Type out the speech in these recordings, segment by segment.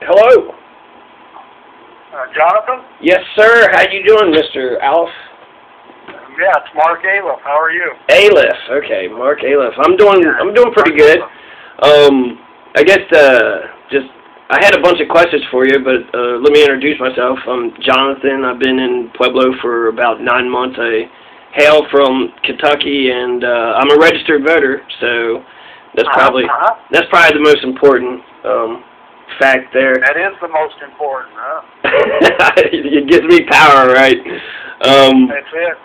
Hello. Jonathan? Yes, sir. How you doing, Mr. Aliff? Yeah, it's Mark Aliff. How are you? Aliff. Okay, Mark Aliff. I'm doing pretty good. I guess I had a bunch of questions for you, but let me introduce myself. I'm Jonathan. I've been in Pueblo for about 9 months. I hail from Kentucky, and I'm a registered voter, so that's probably the most important fact there. That is the most important, huh? It gives me power, right? That's it.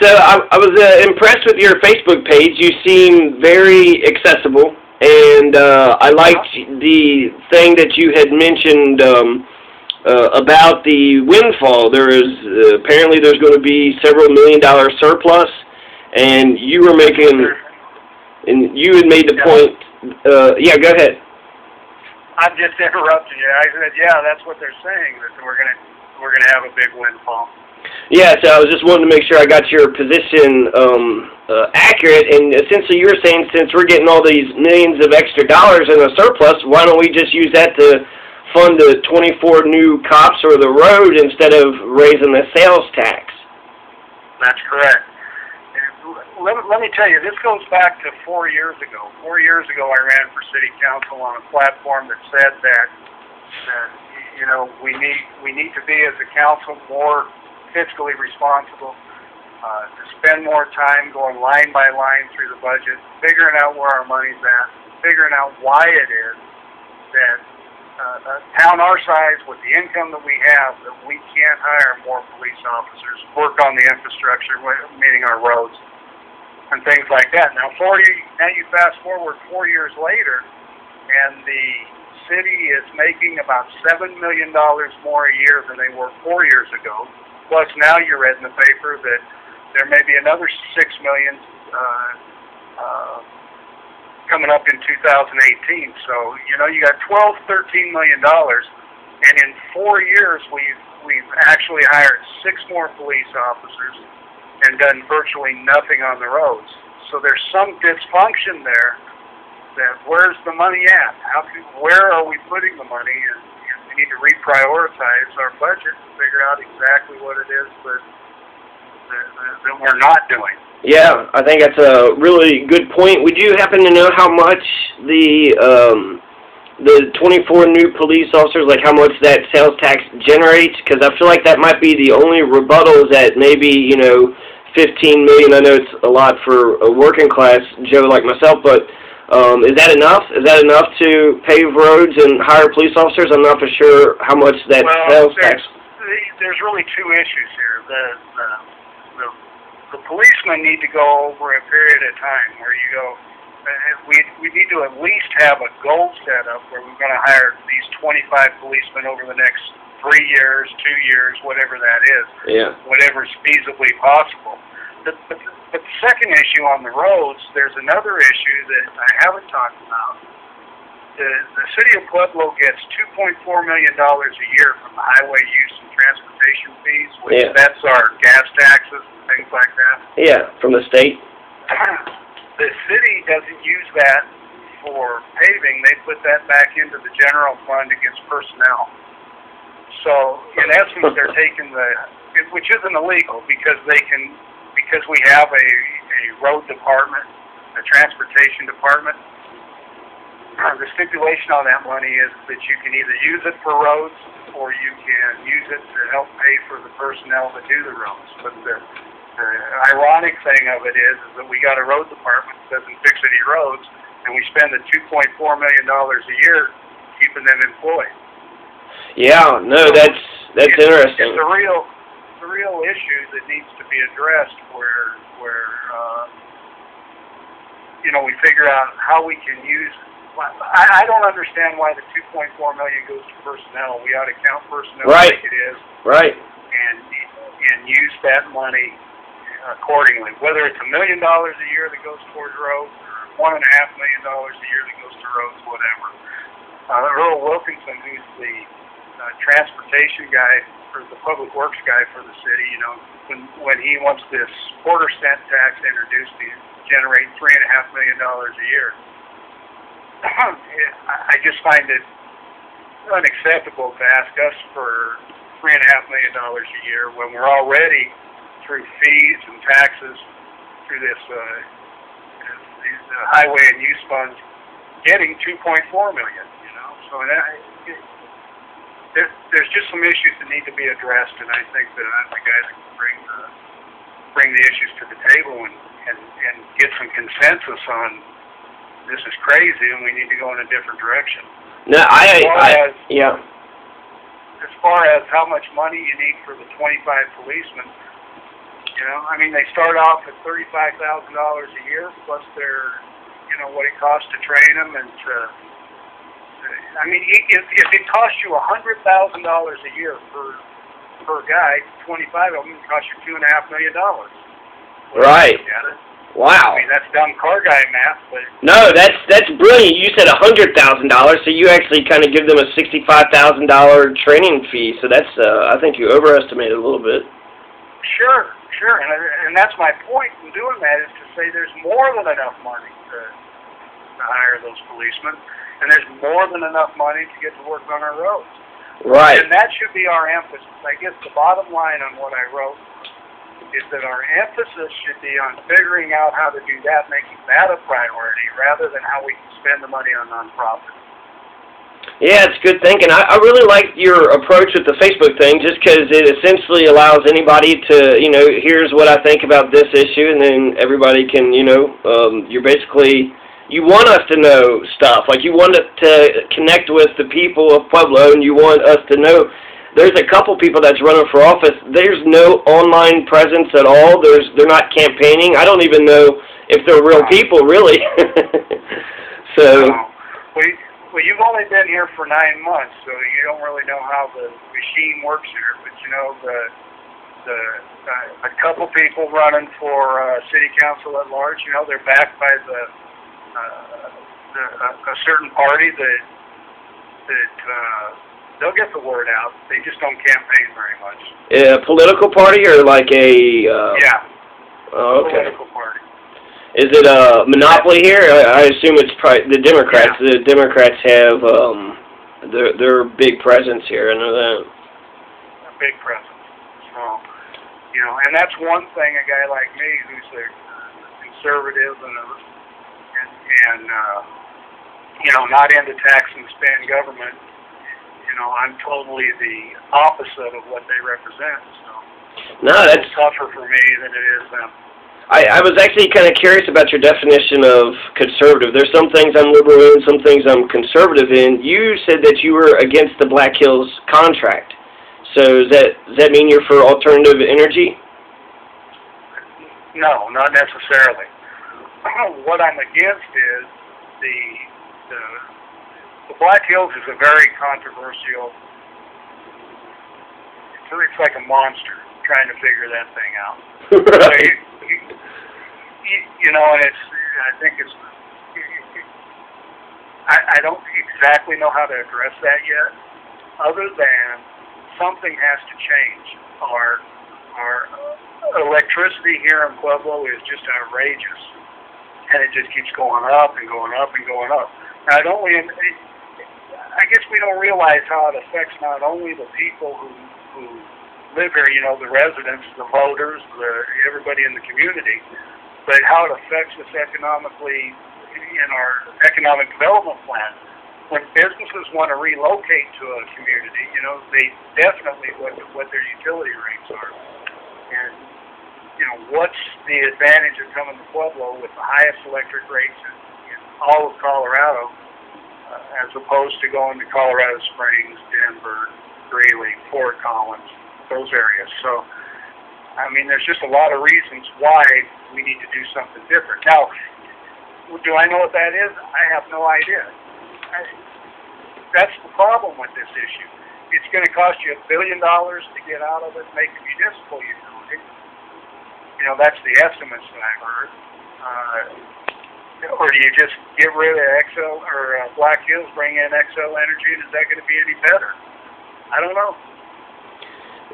So I was impressed with your Facebook page. You seem very accessible, and I liked the thing that you had mentioned about the windfall. Apparently there's going to be several $1 million surplus, and you were making, and you had made the point. Yeah, go ahead. I'm just interrupting you. I said, yeah, that's what they're saying, that we're gonna have a big windfall. Yeah, so I was just wanting to make sure I got your position accurate, and essentially you were saying since we're getting all these millions of extra dollars in a surplus, why don't we just use that to fund the 24 new cops or the road instead of raising the sales tax? That's correct. Let me tell you, this goes back to 4 years ago. 4 years ago, I ran for city council on a platform that said that you know, we need to be as a council more fiscally responsible, to spend more time going line by line through the budget, figuring out where our money's at, figuring out why it is that a town our size, with the income that we have, that we can't hire more police officers, work on the infrastructure, meaning our roads, and things like that. Now you fast forward 4 years later, and the city is making about $7 million more a year than they were 4 years ago. Plus, now you read in the paper that there may be another $6 million coming up in 2018. So you know, you got $13 million, and in 4 years we've actually hired 6 more police officers and done virtually nothing on the roads. So there's some dysfunction there. That where's the money at? Where are we putting the money? And we need to reprioritize our budget to figure out exactly what it is that we're not doing. Yeah, I think that's a really good point. Would you happen to know how much the 24 new police officers, like how much that sales tax generates? Because I feel like that might be the only rebuttal is that maybe, you know, 15 million. I know it's a lot for a working class Joe like myself, but is that enough? Is that enough to pave roads and hire police officers? I'm not for sure how much that sales tax. There's really two issues here. The policemen need to go over a period of time where you go. We need to at least have a goal set up where we're going to hire these 25 policemen over the next 3 years, 2 years, whatever that is. Yeah. Whatever's feasibly possible. But the second issue on the roads, there's another issue that I haven't talked about. The city of Pueblo gets $2.4 million a year from the highway use and transportation fees, which that's our gas taxes and things like that. Yeah, from the state. The city doesn't use that for paving. They put that back into the general fund against personnel. So in essence, they're taking which isn't illegal because we have a road department, a transportation department. The stipulation on that money is that you can either use it for roads or you can use it to help pay for the personnel that do the roads. But the ironic thing of it is that we got a road department that doesn't fix any roads, and we spend the $2.4 million a year keeping them employed. So that's interesting. It's a real issue that needs to be addressed where you know, we figure out how we can use. I don't understand why the $2.4 million goes to personnel. We ought to count personnel like it is, right, and use that money accordingly. Whether it's $1 million a year that goes towards roads, or $1.5 million a year that goes to roads, whatever. Earl Wilkinson, who's the transportation guy for the public works guy for the city, you know, when he wants this quarter cent tax introduced to generate $3.5 million a year. I just find it unacceptable to ask us for $3.5 million a year when we're already through fees and taxes through these highway and use funds getting $2.4 million. You know, so there's just some issues that need to be addressed, and I think that I'm the guy that can bring the issues to the table and get some consensus on this is crazy and we need to go in a different direction. No, yeah. As far as how much money you need for the 25 policemen, you know, I mean, they start off at $35,000 a year plus their, you know, what it costs to train them and to. I mean, if it costs you $100,000 a year per guy, 25 of them cost you $2.5 million. Right. Wow. I mean, that's dumb car guy math, but no, that's brilliant. You said $100,000, so you actually kind of give them a $65,000 training fee. So that's I think you overestimated a little bit. Sure, and that's my point in doing that is to say there's more than enough money to hire those policemen. And there's more than enough money to get to work on our roads. Right. And that should be our emphasis. I guess the bottom line on what I wrote is that our emphasis should be on figuring out how to do that, making that a priority, rather than how we can spend the money on nonprofits. Yeah, it's good thinking. I really like your approach with the Facebook thing, just because it essentially allows anybody to, you know, here's what I think about this issue, and then everybody can, you know, you're basically... You want us to know stuff. Like, you want us to connect with the people of Pueblo, and you want us to know. There's a couple people that's running for office. There's no online presence at all. They're not campaigning. I don't even know if they're real people, really. So. Well, you've only been here for 9 months, so you don't really know how the machine works here. But, you know, a couple people running for city council at large, you know, they're backed by a certain party that they'll get the word out. They just don't campaign very much. A political party or like a... yeah. Oh, okay. Political party. Is it a monopoly here? I assume it's probably the Democrats. Yeah. The Democrats have their big presence here. I know that. A big presence. So, you know, and that's one thing a guy like me who's a conservative and you know, not into tax and spend government, you know, I'm totally the opposite of what they represent. So no, that's tougher for me than it is them. I was actually kind of curious about your definition of conservative. There's some things I'm liberal in, some things I'm conservative in. You said that you were against the Black Hills contract. So does that mean you're for alternative energy? No, not necessarily. What I'm against is the Black Hills is a very controversial. It's like a monster trying to figure that thing out. Right. So you know, and I think it's. I don't exactly know how to address that yet, other than something has to change. Our electricity here in Pueblo is just outrageous. And it just keeps going up and going up and going up. Now, I guess we don't realize how it affects not only the people who live here, you know, the residents, the voters, everybody in the community, but how it affects us economically in our economic development plan. When businesses want to relocate to a community, you know, they definitely look at what their utility rates are. And you know, what's the advantage of coming to Pueblo with the highest electric rates in all of Colorado, as opposed to going to Colorado Springs, Denver, Greeley, Fort Collins, those areas. So, I mean, there's just a lot of reasons why we need to do something different. Now, do I know what that is? I have no idea. That's the problem with this issue. It's going to cost you $1 billion to get out of it, make a municipal utility. You know, that's the estimates that I've heard. Or do you just get rid of XL or Black Hills, bring in XL Energy, and is that going to be any better? I don't know.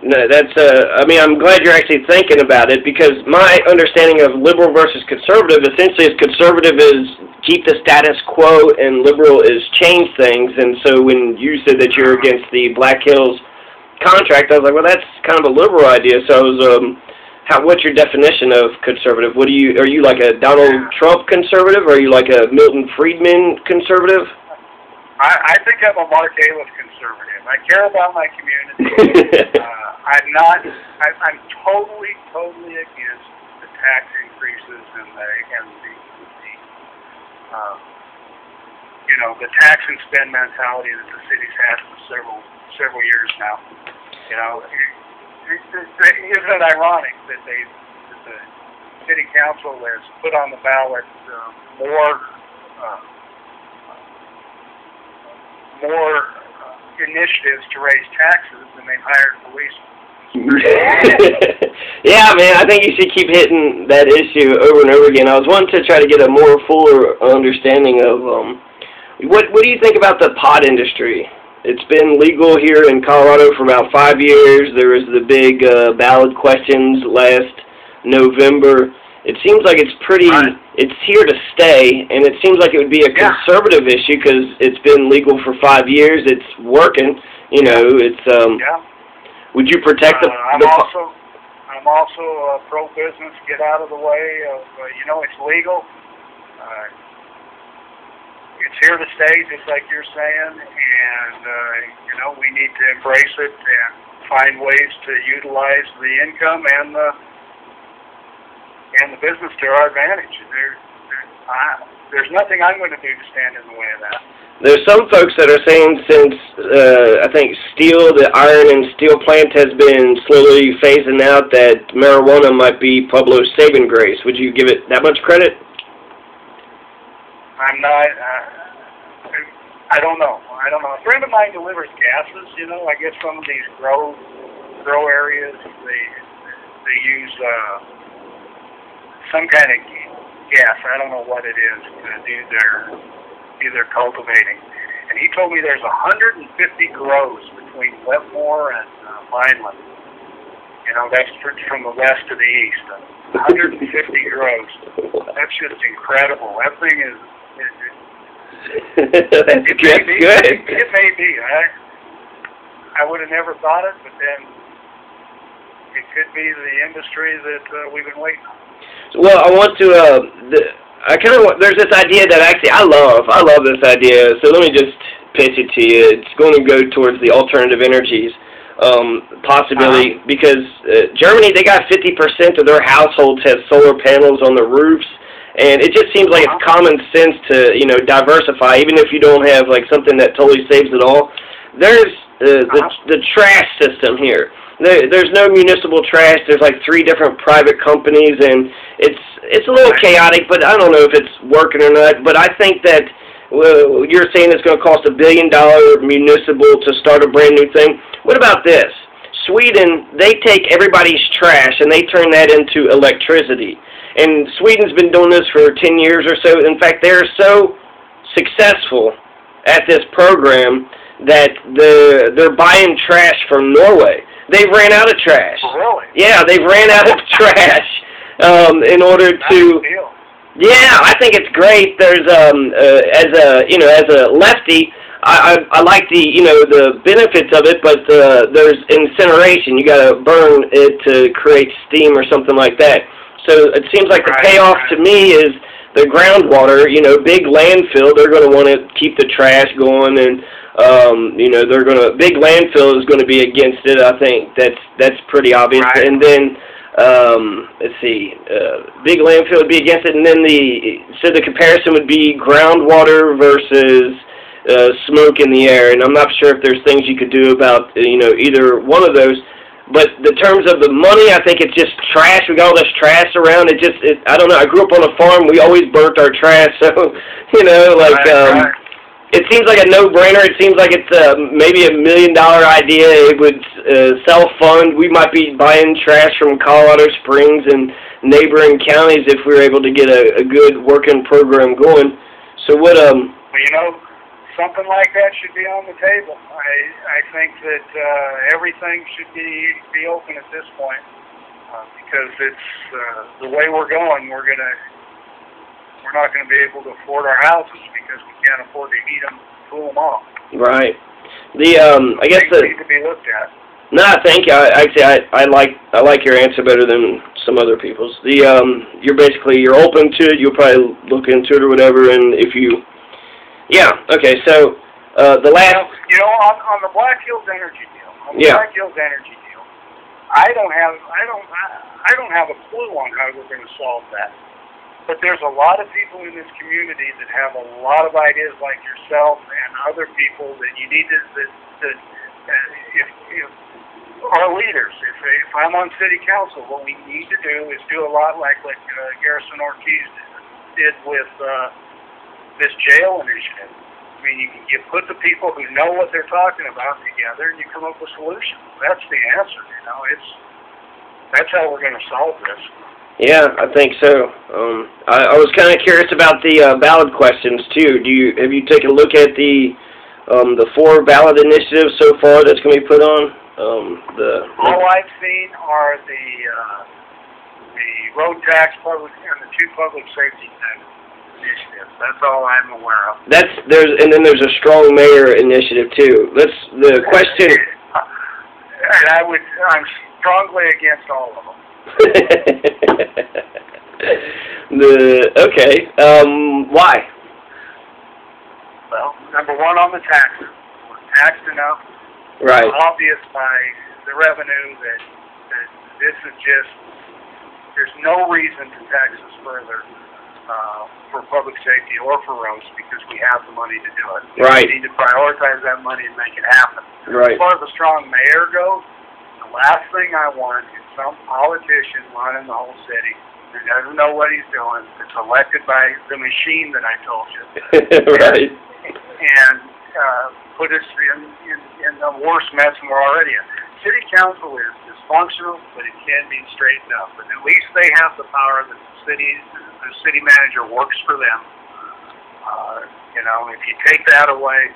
No, that's, I mean, I'm glad you're actually thinking about it, because my understanding of liberal versus conservative essentially is conservative is keep the status quo and liberal is change things. And so when you said that you're against the Black Hills contract, I was like, well, that's kind of a liberal idea. So I was, what's your definition of conservative? Are you like a Donald Trump conservative, or are you like a Milton Friedman conservative? I think I'm a Mark Aliff conservative. I care about my community. I'm totally against the tax increases and the the tax and spend mentality that the city's had for several years now. Isn't it ironic that the city council has put on the ballot more initiatives to raise taxes than they've hired policemen? Yeah, man, I think you should keep hitting that issue over and over again. I was wanting to try to get a more fuller understanding of what do you think about the pot industry? It's been legal here in Colorado for about 5 years. There was the big ballot questions last November. It seems like it's it's here to stay, and it seems like it would be a conservative issue because it's been legal for 5 years. It's working, it's, would you protect I'm also pro-business, get out of the way of, it's legal. It's here to stay, just like you're saying, and, we need to embrace it and find ways to utilize the income and the business to our advantage. There's nothing I'm going to do to stand in the way of that. There's some folks that are saying since, I think, the iron and steel plant has been slowly phasing out, that marijuana might be Pueblo's saving grace. Would you give it that much credit? I'm not, I don't know. A friend of mine delivers gases, I guess some of these grow areas, they use some kind of gas. I don't know what it is to do their cultivating. And he told me there's 150 grows between Wetmore and Vineland. That's from the west to the east. 150 grows. That's just incredible. That thing is... That's good. It may be. I would have never thought it, but then it could be the industry that we've been waiting on. Well, I want to, there's this idea that actually I love this idea, so let me just pitch it to you. It's going to go towards the alternative energies possibility, because Germany, they got 50% of their households have solar panels on the roofs, and it just seems like it's common sense to, diversify, even if you don't have, like, something that totally saves it all. There's the trash system here. There's no municipal trash. There's like 3 different private companies, and it's a little chaotic, but I don't know if it's working or not. But I think that you're saying it's going to cost $1 billion municipal to start a brand new thing. What about this? Sweden, they take everybody's trash and they turn that into electricity. And Sweden's been doing this for 10 years or so. In fact, they're so successful at this program that they're buying trash from Norway. They've ran out of trash. Oh, really? Yeah, they've ran out of trash in order to. Yeah, I think it's great. There's as a lefty, I like the benefits of it, but there's incineration. You got to burn it to create steam or something like that. So it seems like the payoff to me is the groundwater. Big landfill. They're going to want to keep the trash going, and they're going to, big landfill is going to be against it. I think that's pretty obvious. Right. And then, let's see, big landfill would be against it. And then the comparison would be groundwater versus smoke in the air. And I'm not sure if there's things you could do about, either one of those. But the terms of the money, I think it's just trash. We got all this trash around. I don't know. I grew up on a farm. We always burnt our trash. So, it seems like a no-brainer. It seems like it's maybe $1 million idea. It would self-fund. We might be buying trash from Colorado Springs and neighboring counties if we were able to get a good working program going. So what? Well, something like that should be on the table. I think that everything should be open at this point because it's the way we're going. We're not going to be able to afford our houses because we can't afford to heat them, cool them off. Right. I guess things need to be looked at. No, thank you. I like your answer better than some other people's. You're open to it. You'll probably look into it or whatever. And if you, yeah, okay. So the last, on the Black Hills Energy deal, Black Hills Energy deal, I don't have a clue on how we're going to solve that. But there's a lot of people in this community that have a lot of ideas like yourself and other people that you need to if our leaders, if I'm on city council, what we need to do is do a lot like Garrison Ortiz did with this jail initiative. I mean, you put the people who know what they're talking about together and you come up with solutions. That's the answer, That's how we're going to solve this. Yeah, I think so. I was kind of curious about the ballot questions too. Have you taken a look at the 4 ballot initiatives so far that's going to be put on? All I've seen are the road tax public and the 2 public safety initiatives. That's all I'm aware of. And then there's a strong mayor initiative too. The question. And I'm strongly against all of them. Okay. Why? Well, number one on the taxes. We're taxed enough. Right. It's obvious by the revenue that this is just, there's no reason to tax us further for public safety or for roads because we have the money to do it. Right. We need to prioritize that money and make it happen. Right. As far as a strong mayor goes, the last thing I want is some politician running the whole city who doesn't know what he's doing, that's elected by the machine that I told you. Right. And put us in the worst mess we're already in. City council is dysfunctional, but it can be straightened up. But at least they have the power that the city manager works for them. If you take that away,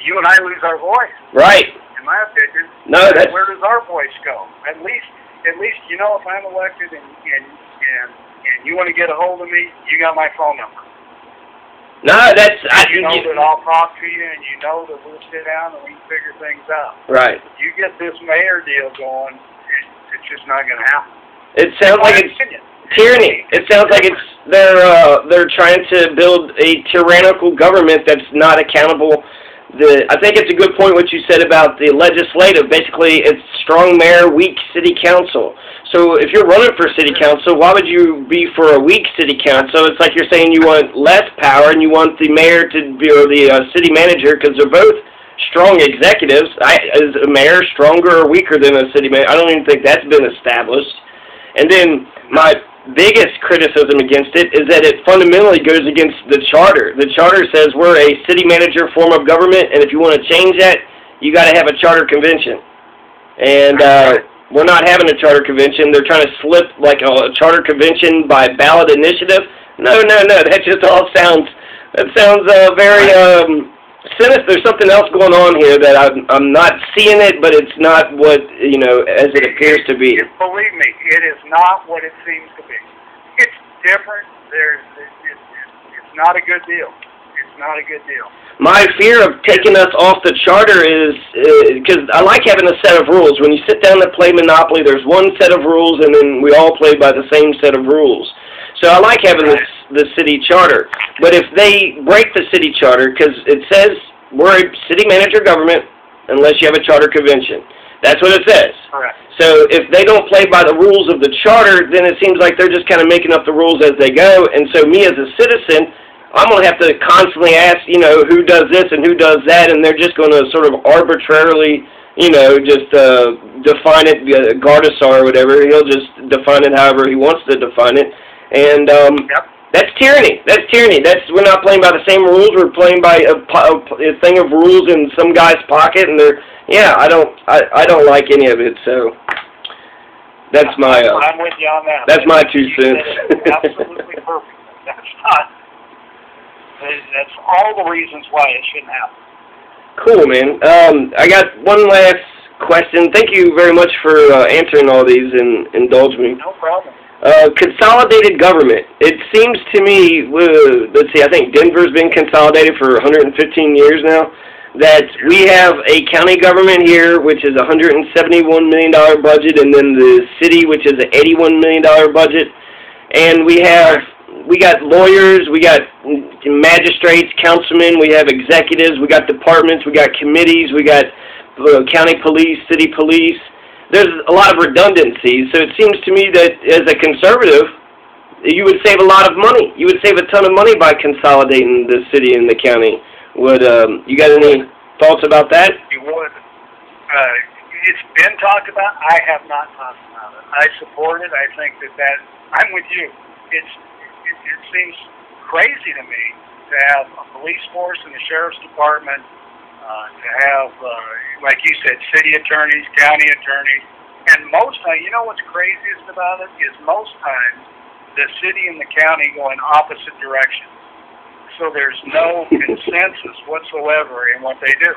you and I lose our voice. Right. In my opinion. No, where does our voice go? At least if I'm elected and you want to get a hold of me, you got my phone number. No, that I'll talk to you, and that we'll sit down and we can figure things out. Right. You get this mayor deal going, it's just not going to happen. It sounds like it's tyranny. It sounds like they're trying to build a tyrannical government that's not accountable. I think it's a good point what you said about the legislative. Basically, it's strong mayor, weak city council. So if you're running for city council, why would you be for a weak city council? It's like you're saying you want less power and you want the mayor to be, or the city manager, because they're both strong executives. Is a mayor stronger or weaker than a city manager? I don't even think that's been established. And then my biggest criticism against it is that it fundamentally goes against the charter. The charter says we're a city manager form of government, and if you want to change that, you got to have a charter convention. And we're not having a charter convention. They're trying to slip like a charter convention by ballot initiative. No. That just all sounds very sinister. There's something else going on here that I'm not seeing it, but it's not what as it appears to be. Believe me, it is not what it seems to be. It's different. It's not a good deal. It's not a good deal. My fear of taking us off the charter is because I like having a set of rules. When you sit down to play Monopoly, there's one set of rules, and then we all play by the same set of rules. So I like having the city charter. But if they break the city charter, because it says we're a city manager government unless you have a charter convention. That's what it says. Correct. So if they don't play by the rules of the charter, then it seems like they're just kind of making up the rules as they go. And so me as a citizen, I'm going to have to constantly ask, who does this and who does that, and they're just going to sort of arbitrarily, just define it, Gardasar or whatever. He'll just define it however he wants to define it. And that's tyranny. We're not playing by the same rules. We're playing by a thing of rules in some guy's pocket, and I don't like any of it. So that's my. I'm with you on that. That's my 2 cents. Absolutely perfect. That's not. That's all the reasons why it shouldn't happen. Cool, man. I got one last question. Thank you very much for answering all these and indulge me. No problem. Consolidated government. It seems to me, let's see, I think Denver's been consolidated for 115 years now, that we have a county government here, which is a $171 million budget, and then the city, which is an $81 million budget. And we got lawyers, we got magistrates, councilmen, we have executives, we got departments, we got committees, we got county police, city police. There's a lot of redundancies, so it seems to me that as a conservative, you would save a lot of money. You would save a ton of money by consolidating the city and the county. Would you got any thoughts about that? You would. It's been talked about. I have not talked about it. I support it. I think that I'm with you. It seems crazy to me to have a police force and a sheriff's department, to have, like you said, city attorneys, county attorneys, and most times, you know what's craziest about it is most times the city and the county go in opposite directions. So there's no consensus whatsoever in what they do.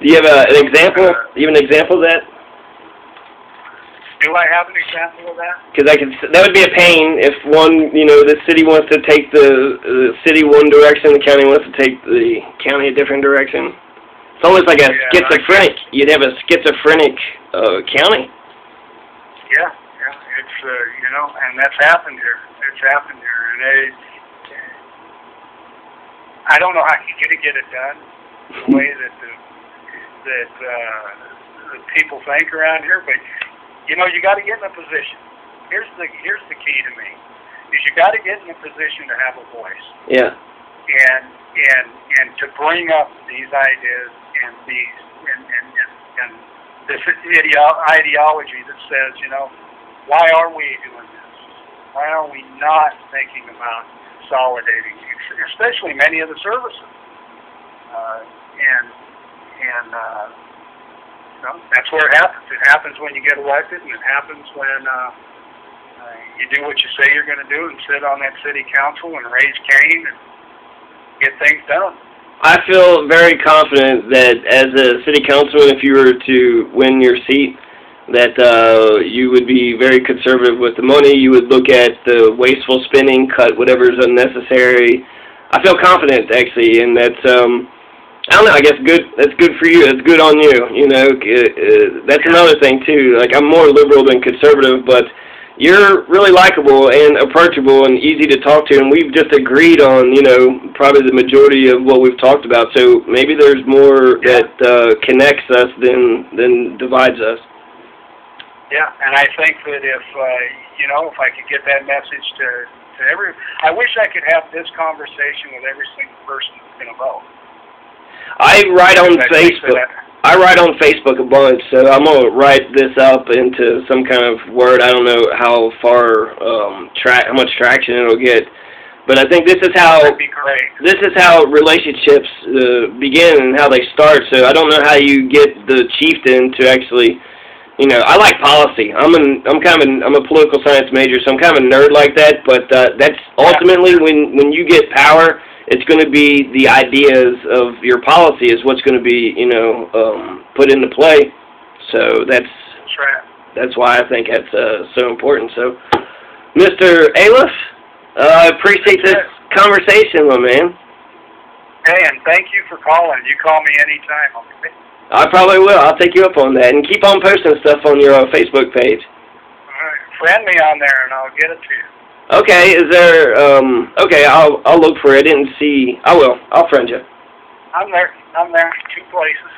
Do you have an example? Do you have an example of that? Do I have an example of that? Because that would be a pain if the city wants to take the city one direction, the county wants to take the county a different direction. It's almost like a schizophrenic. You'd have a schizophrenic county. Yeah, it's and that's happened here. It's happened here, and I don't know how you're going to get it done the way that the people think around here, but you got to get in a position. Here's the key to me: is you got to get in a position to have a voice. Yeah. And to bring up these ideas and this ideology that says, why are we doing this? Why are we not thinking about consolidating, especially many of the services? That's where it happens. It happens when you get elected, and it happens when you do what you say you're going to do and sit on that city council and raise Cain and get things done. I feel very confident that as a city councilman, if you were to win your seat, that you would be very conservative with the money. You would look at the wasteful spending, cut whatever is unnecessary. I feel confident, actually, and that's, I don't know, I guess good. That's good for you. That's good on you, That's another thing, too. Like, I'm more liberal than conservative, but you're really likable and approachable and easy to talk to, and we've just agreed on, probably the majority of what we've talked about. So maybe there's more that connects us than divides us. Yeah, and I think that if I could get that message to I wish I could have this conversation with every single person that's going to vote. I write on Facebook a bunch, so I'm going to write this up into some kind of word. I don't know how far, how much traction it'll get, but I think this is how relationships begin and how they start. So I don't know how you get the chieftain to actually, I like policy. I'm a political science major, so I'm kind of a nerd like that. But that's ultimately when you get power, it's going to be the ideas of your policy is what's going to be, put into play. So that's why I think that's so important. So, Mr. Aliff, I appreciate this conversation, my man. Hey, and thank you for calling. You call me anytime. Okay? I probably will. I'll take you up on that. And keep on posting stuff on your Facebook page. All right. Friend me on there, and I'll get it to you. Okay, is there, okay, I'll look for it. I didn't see, I will. I'll friend you. I'm there. 2 places.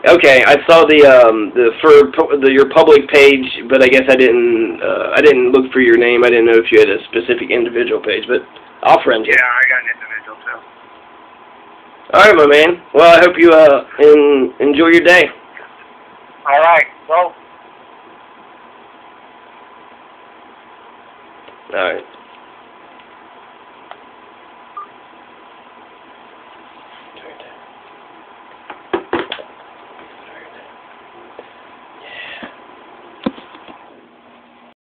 Okay, I saw your public page, but I guess I didn't look for your name. I didn't know if you had a specific individual page, but I'll friend you. Yeah, I got an individual too. All right, my man. Well, I hope you enjoy your day. All right. Well. All right.